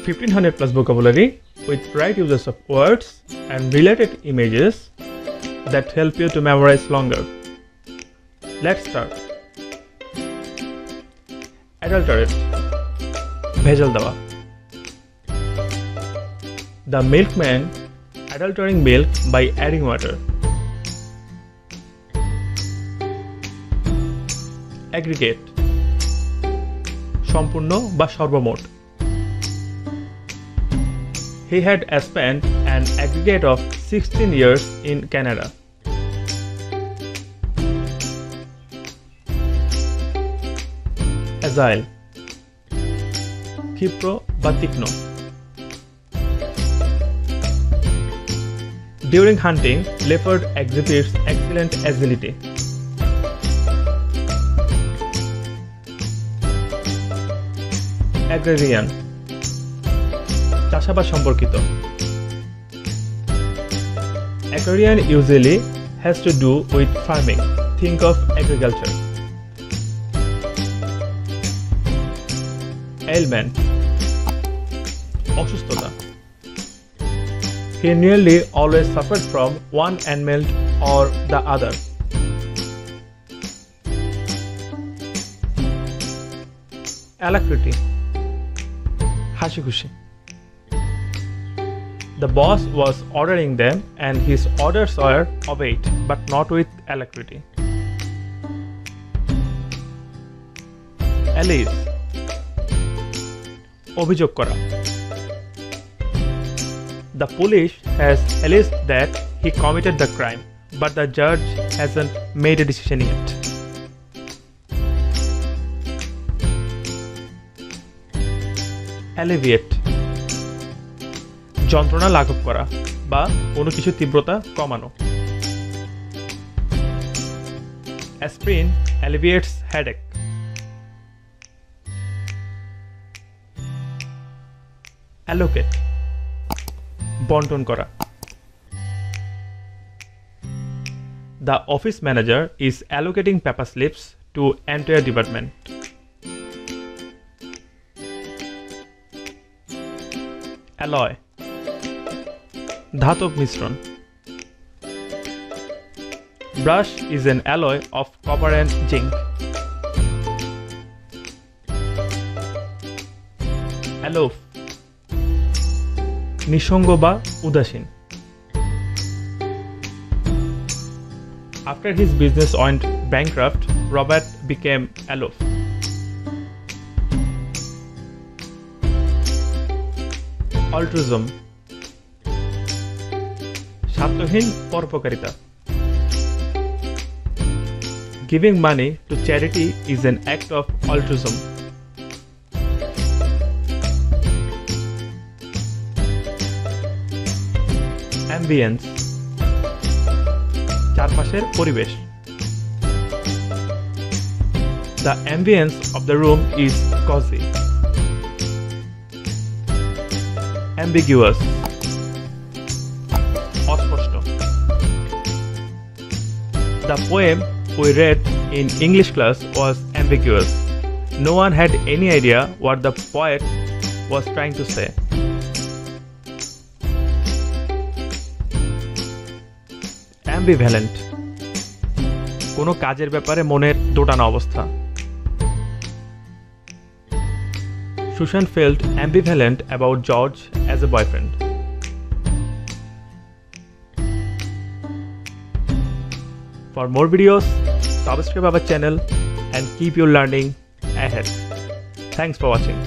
1500 plus vocabulary with right uses of words and related images that help you to memorize longer. Let's start. Adulterate, bhejal dawa. The milkman adulterating milk by adding water. Aggregate, সম্পূর্ণ বা সর্বমোট. He had spent an aggregate of 16 years in Canada. Agile, ক্ষিপ্র বা তীক্ষ্ণ. During hunting, leopard exhibits excellent agility. Agrarian, চাষাবাদ সম্পর্কিত. Agrarian usually has to do with farming. Think of agriculture. Ailment, অসুস্থতা. He nearly always suffered from one ailment or the other. Alacrity, হাসি খুশি. The boss was ordering them and his orders were obeyed, but not with alacrity. Allege, অভিযোগ করা. The police has alleged that he committed the crime, but the judge hasn't made a decision yet. Alleviate, যন্ত্রণা লাঘব করা বা কোনো কিছু তীব্রতা কমানো. Aspirin alleviates headache. Allocate, বণ্টন করা. The office manager is allocating paper slips to entire department. Alloy, ধাতব মিশ্রণ. Brush is an alloy of copper and zinc. Aloof, নিঃসঙ্গ বা উদাসীন. After his business went bankrupt, Robert became aloof. Altruism, স্বার্থহীন পরোপকারিতা. Giving money to charity is an act of altruism. Ambience, চারপাশের পরিবেশ. The ambience of the room is cozy. Ambiguous, অস্পষ্ট. The poem we read in English class was ambiguous. No one had any idea what the poet was trying to say. Ambivalent, কোনো কাজের ব্যাপারে মনের দোটানা অবস্থা. Susan felt ambivalent about George as a boyfriend. For more videos, subscribe our channel and keep your learning ahead. Thanks for watching.